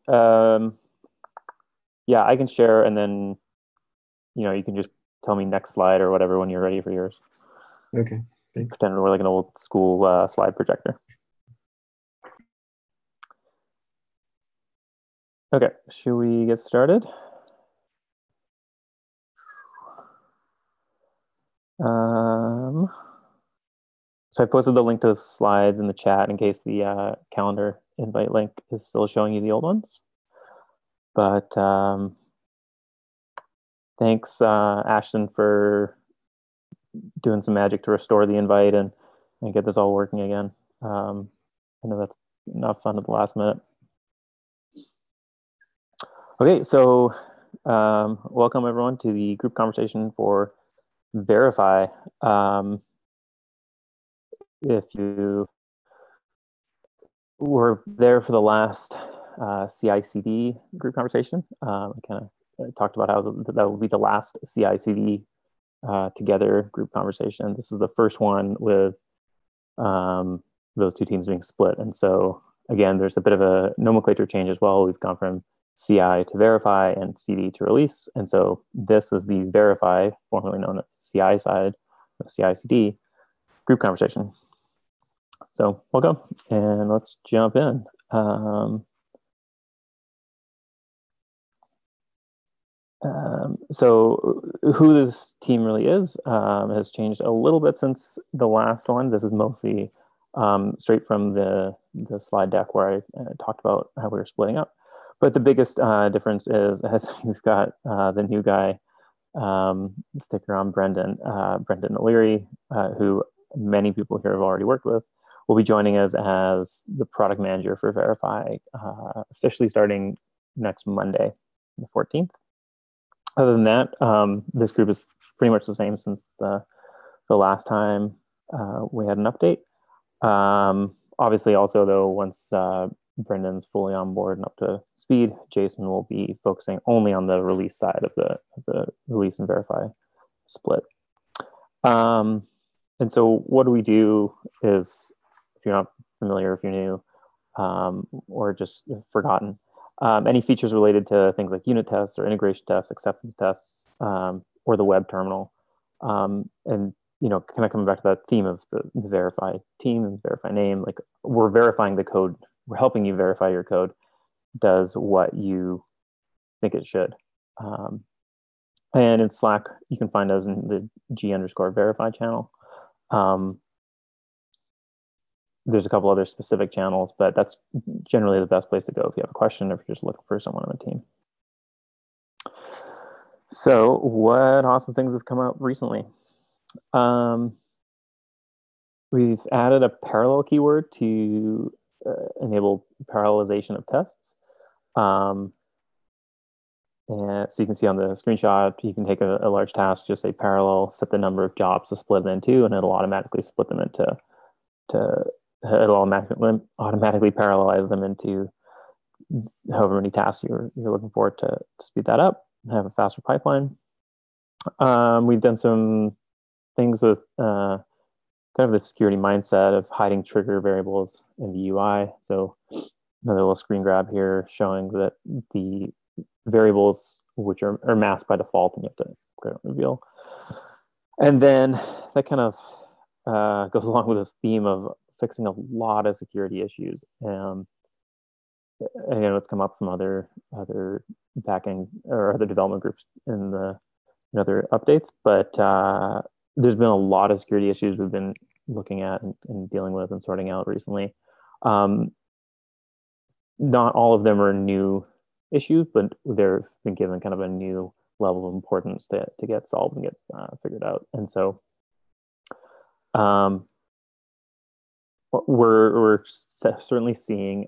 Yeah, I can share, and then you can just tell me next slide or whatever when you're ready for yours. Okay, thanks. Pretend we're like an old school slide projector. Okay, should we get started? So I posted the link to the slides in the chat in case the calendar invite link is still showing you the old ones. But thanks, Ashton, for doing some magic to restore the invite and get this all working again. I know that's not fun at the last minute. Okay, so welcome everyone to the group conversation for Verify. If you were there for the last CI/CD group conversation, I kind of talked about how that will be the last CI/CD together group conversation. This is the first one with those two teams being split. And so again, there's a bit of a nomenclature change as well. We've gone from CI to Verify and CD to Release. And so this is the Verify, formerly known as CI side of CI/CD group conversation. So welcome, and let's jump in. So who this team really is has changed a little bit since the last one. This is mostly straight from the slide deck where I talked about how we were splitting up. But the biggest difference is as we've got the new guy sticker on Brendan O'Leary, who many people here have already worked with, will be joining us as the product manager for Verify, officially starting next Monday, the 14th. Other than that, this group is pretty much the same since the last time we had an update. Obviously, also, though, once Brendan's fully on board and up to speed, Jason will be focusing only on the release side of the release and Verify split. And so what do we do is, if you're not familiar, if you're new, or just forgotten, any features related to things like unit tests or integration tests, acceptance tests, or the web terminal. And, kind of coming back to that theme of the Verify team and Verify name, like we're verifying the code, we're helping you verify your code does what you think it should. And in Slack, you can find us in the G_verify channel. There's a couple other specific channels, but that's generally the best place to go if you have a question or if you're just looking for someone on the team. So what awesome things have come out recently? We've added a parallel keyword to enable parallelization of tests. And so you can see on the screenshot, you can take a large task, just say parallel, set the number of jobs to split them into, and it'll automatically split them into it'll automatically parallelize them into however many tasks you're looking for to speed that up and have a faster pipeline. We've done some things with kind of the security mindset of hiding trigger variables in the UI. So another little screen grab here showing that the variables which are masked by default and you have to click on reveal. And then that kind of goes along with this theme of fixing a lot of security issues. Again, it's come up from other backend or other development groups in other updates, but there's been a lot of security issues we've been looking at and dealing with and sorting out recently. Not all of them are new issues, but they've been given kind of a new level of importance to get solved and get figured out. And so we're certainly seeing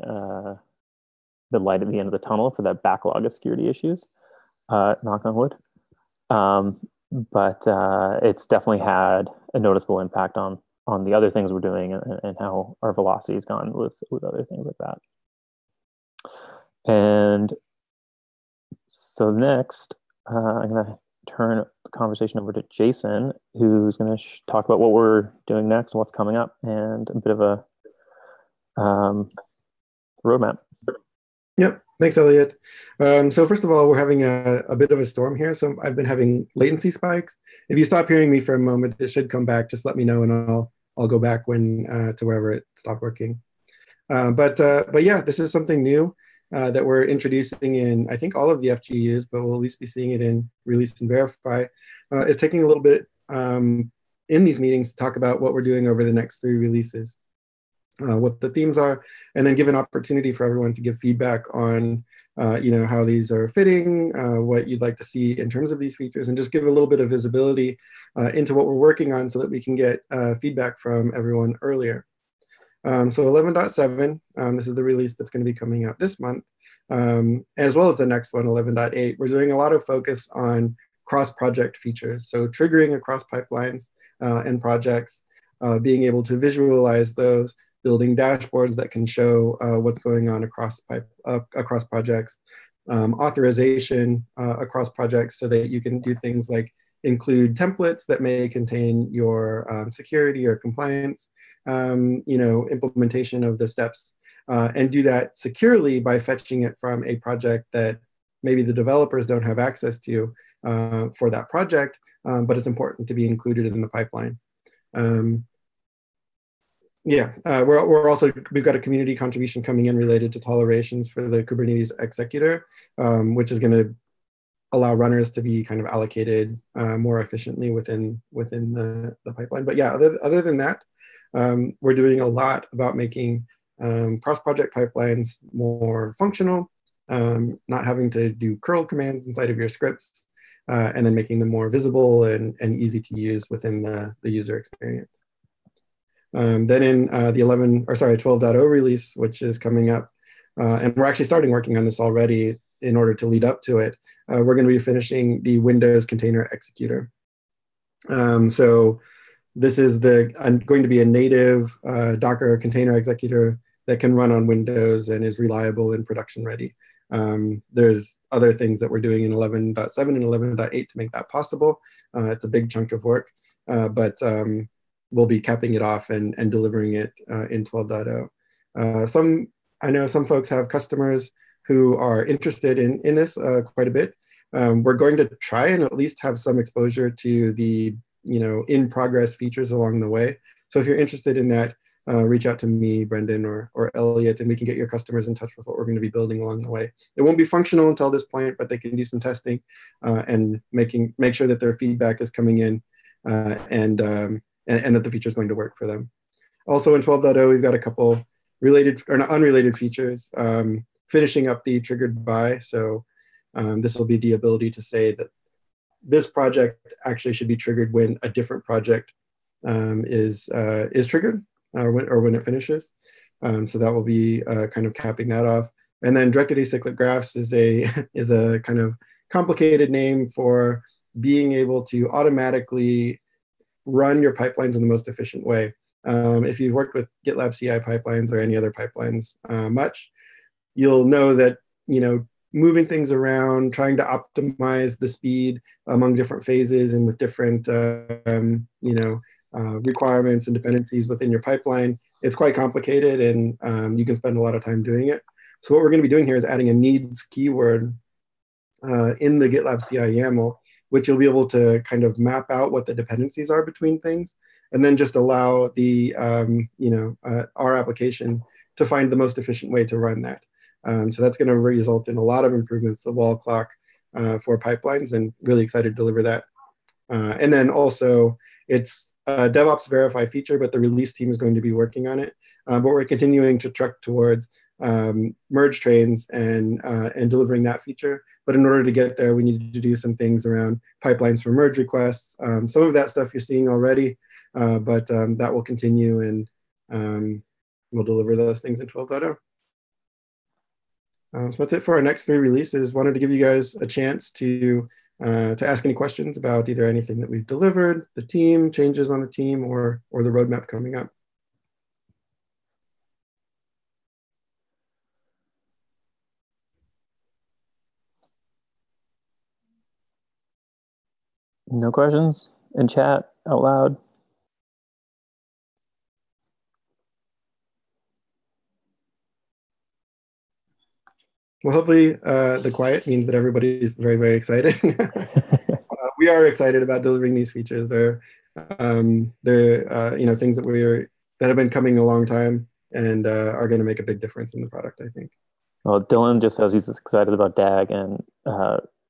the light at the end of the tunnel for that backlog of security issues, knock on wood. But it's definitely had a noticeable impact on the other things we're doing and how our velocity has gone with other things like that. And so next, I'm going to turn the conversation over to Jason, who's going to talk about what we're doing next, what's coming up, and a bit of a roadmap. Yep. Thanks, Elliot. So first of all, we're having a bit of a storm here. So I've been having latency spikes. If you stop hearing me for a moment, it should come back. Just let me know and I'll go back when to wherever it stopped working. But yeah, this is something new that we're introducing in, I think, all of the FGUs, but we'll at least be seeing it in Release and Verify. Is taking a little bit in these meetings to talk about what we're doing over the next 3 releases. What the themes are, and then give an opportunity for everyone to give feedback on, how these are fitting, what you'd like to see in terms of these features, and just give a little bit of visibility into what we're working on so that we can get feedback from everyone earlier. So 11.7, this is the release that's going to be coming out this month, as well as the next one, 11.8. We're doing a lot of focus on cross-project features, so triggering across pipelines and projects, being able to visualize those, building dashboards that can show what's going on across projects, authorization across projects so that you can do things like include templates that may contain your security or compliance, implementation of the steps, and do that securely by fetching it from a project that maybe the developers don't have access to for that project, but it's important to be included in the pipeline. We've got a community contribution coming in related to tolerations for the Kubernetes executor, which is going to allow runners to be kind of allocated more efficiently within the pipeline. But yeah, other than that, we're doing a lot about making cross-project pipelines more functional, not having to do curl commands inside of your scripts, and then making them more visible and easy to use within the user experience. Then in the 12.0 release, which is coming up, and we're actually starting working on this already in order to lead up to it, we're going to be finishing the Windows container executor. So this is going to be a native Docker container executor that can run on Windows and is reliable and production ready. There's other things that we're doing in 11.7 and 11.8 to make that possible. It's a big chunk of work, but we'll be capping it off and delivering it in 12.0. I know some folks have customers who are interested in this quite a bit. We're going to try and at least have some exposure to the in progress features along the way. So if you're interested in that, reach out to me, Brendan, or Elliot, and we can get your customers in touch with what we're going to be building along the way. It won't be functional until this point, but they can do some testing and make sure that their feedback is coming in and that the feature is going to work for them. Also in 12.0, we've got a couple related or unrelated features, finishing up the triggered by. So this will be the ability to say that this project actually should be triggered when a different project is triggered or when it finishes. So that will be kind of capping that off. And then directed acyclic graphs is a kind of complicated name for being able to automatically run your pipelines in the most efficient way. If you've worked with GitLab CI pipelines or any other pipelines much, you'll know that moving things around, trying to optimize the speed among different phases and with different requirements and dependencies within your pipeline, it's quite complicated, and you can spend a lot of time doing it. So what we're going to be doing here is adding a needs keyword in the GitLab CI YAML, which you'll be able to kind of map out what the dependencies are between things, and then just allow the our application to find the most efficient way to run that. So that's going to result in a lot of improvements to wall clock for pipelines, and really excited to deliver that. And then also, it's a DevOps verify feature, but the release team is going to be working on it. But we're continuing to truck towards merge trains and delivering that feature. But in order to get there, we need to do some things around pipelines for merge requests. Some of that stuff you're seeing already, but that will continue, and we'll deliver those things in 12.0. So that's it for our next 3 releases. Wanted to give you guys a chance to ask any questions about either anything that we've delivered, the team, changes on the team, or the roadmap coming up. No questions in chat out loud? Well, hopefully the quiet means that everybody's very, very excited. We are excited about delivering these features. They're things that have been coming a long time and are going to make a big difference in the product, I think. Well, Dylan just says he's excited about DAG, and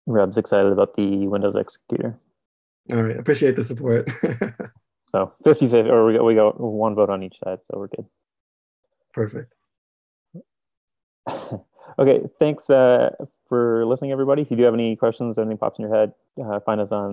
Reb's excited about the Windows executor. All right, appreciate the support. So 50-50, or we got one vote on each side, so we're good. Perfect. Okay, thanks for listening, everybody. If you do have any questions or anything pops in your head, find us on